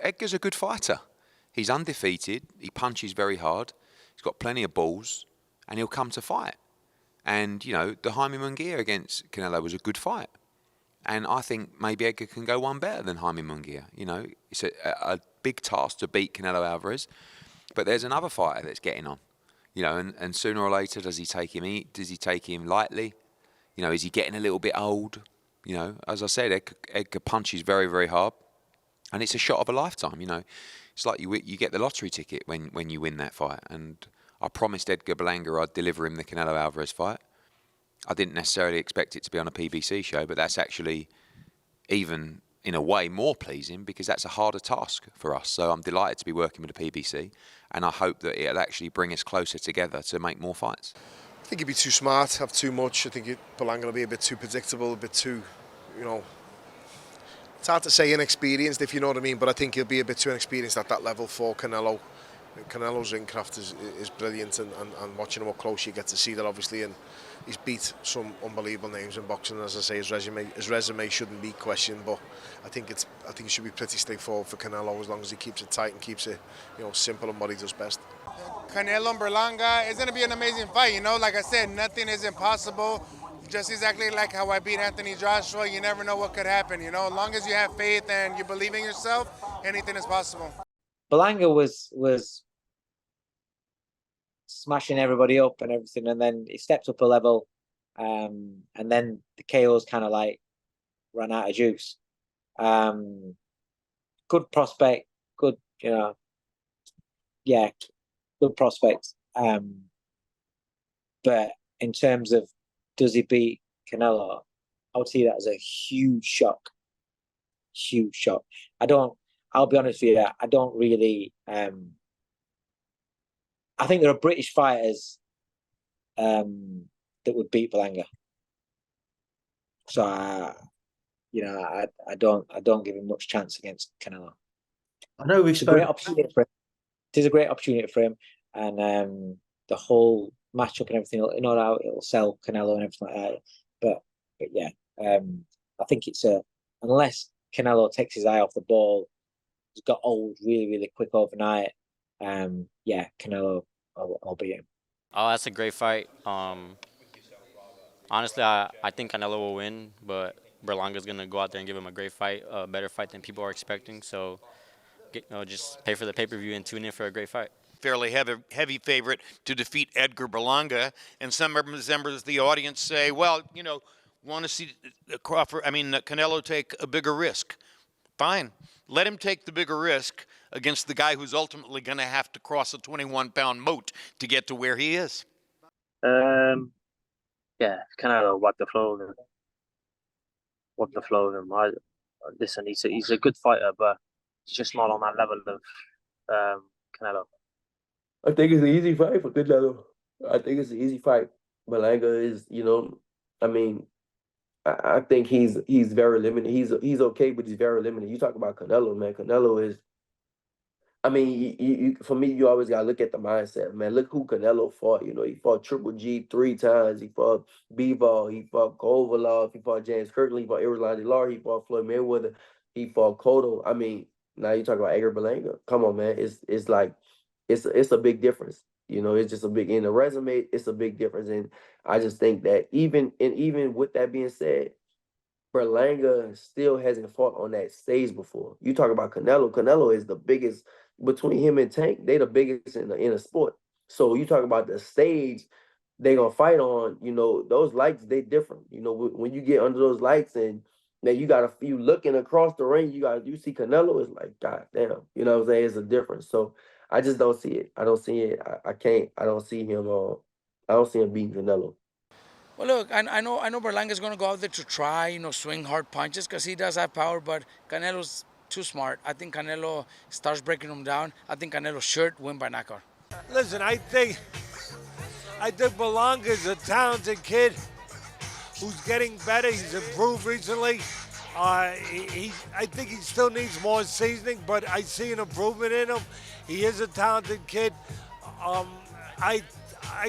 Edgar's a good fighter. He's undefeated. He punches very hard. He's got plenty of balls, and he'll come to fight. And, you know, the Jaime Munguia against Canelo was a good fight. And I think maybe Edgar can go one better than Jaime Munguia. You know, it's a big task to beat Canelo Alvarez. But there's another fighter that's getting on. You know, and sooner or later, does he take him lightly? You know, is he getting a little bit old? You know, as I said, Edgar punches very, very hard. And it's a shot of a lifetime, you know. It's like you get the lottery ticket when you win that fight. And I promised Edgar Berlanga I'd deliver him the Canelo Alvarez fight. I didn't necessarily expect it to be on a PBC show, but that's actually even, in a way, more pleasing because that's a harder task for us. So I'm delighted to be working with the PBC, and I hope that it'll actually bring us closer together to make more fights. I think he'd be too smart, have too much. I think Berlanga will be a bit too predictable, a bit too, you know, it's hard to say inexperienced, if you know what I mean, but I think he'll be a bit too inexperienced at that level for Canelo. Canelo's ringcraft is brilliant, and watching him up close, you get to see that, obviously, and he's beat some unbelievable names in boxing. As I say, his resume shouldn't be questioned, but I think it should be pretty straightforward for Canelo as long as he keeps it tight and keeps it, you know, simple and what he does best. Canelo and Berlanga is going to be an amazing fight. You know, like I said, nothing is impossible. Just exactly like how I beat Anthony Joshua, you never know what could happen. You know, as long as you have faith and you believe in yourself, anything is possible. Berlanga was smashing everybody up and everything, and then he stepped up a level, and then the KOs kind of like ran out of juice. Good prospect, good, you know, yeah, good prospect. But in terms of does he beat Canelo, I would see that as a huge shock. Huge shock. I'll be honest with you, I don't really I think there are British fighters that would beat Berlanga. So I don't give him much chance against Canelo. I know it's a great opportunity for him. It is a great opportunity for him, and the whole matchup and everything. You know how it'll sell Canelo and everything like that. But yeah, I think it's unless Canelo takes his eye off the ball, he's got old really, really quick overnight. Yeah, Canelo, I'll beat him. Oh, that's a great fight. Honestly, I think Canelo will win, but Berlanga's going to go out there and give him a great fight, a better fight than people are expecting. So just pay for the pay-per-view and tune in for a great fight. Fairly heavy favorite to defeat Edgar Berlanga, and some members of the audience say, well, you know, want to see Canelo take a bigger risk. Fine. Let him take the bigger risk against the guy who's ultimately going to have to cross a 21-pound moat to get to where he is. Yeah, Canelo wipe the floor of him. Listen, he's a good fighter, but he's just not on that level of Canelo. I think it's an easy fight for Canelo. I think it's an easy fight. Berlanga is, you know, I mean, I think he's very limited. He's okay, but he's very limited. You talk about Canelo, man. Canelo is, I mean, for me, you always gotta look at the mindset, man. Look who Canelo fought. You know, he fought Triple G 3 times. He fought Bivol. He fought Coldwell. He fought James Kirkland. He fought Errol Lar. He fought Floyd Mayweather. He fought Cotto. I mean, now you talk about Edgar Berlanga. Come on, man. It's like it's a big difference. You know, it's just a big, in the resume, it's a big difference. And I just think that even with that being said, Berlanga still hasn't fought on that stage before. You talk about Canelo. Canelo is the biggest, between him and Tank, they the biggest in the sport. So you talk about the stage they gonna fight on, you know, those lights, they different. You know, when you get under those lights and then you looking across the ring, you see Canelo, it's like, God damn, you know what I'm saying? It's a difference. So I just don't see it. I don't see it. I don't see him beating Canelo. Well, look, I know Berlanga's going to go out there to try, you know, swing hard punches because he does have power, but Canelo's too smart. I think Canelo starts breaking him down. I think Canelo should win by knockout. Listen, I think Berlanga's a talented kid who's getting better. He's improved recently. I think he still needs more seasoning, but I see an improvement in him. He is a talented kid. I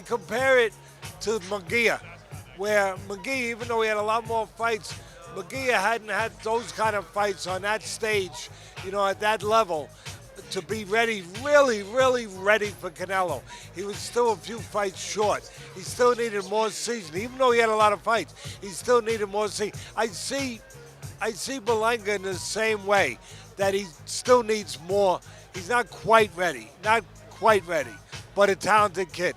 compare it to Munguia, where Munguia, even though he had a lot more fights, Munguia hadn't had those kind of fights on that stage. at that level to be ready, really, really ready for Canelo. He was still a few fights short. He still needed more season. Even though he had a lot of fights, he still needed more season. I see Berlanga in the same way, that he still needs more. He's not quite ready, but a talented kid.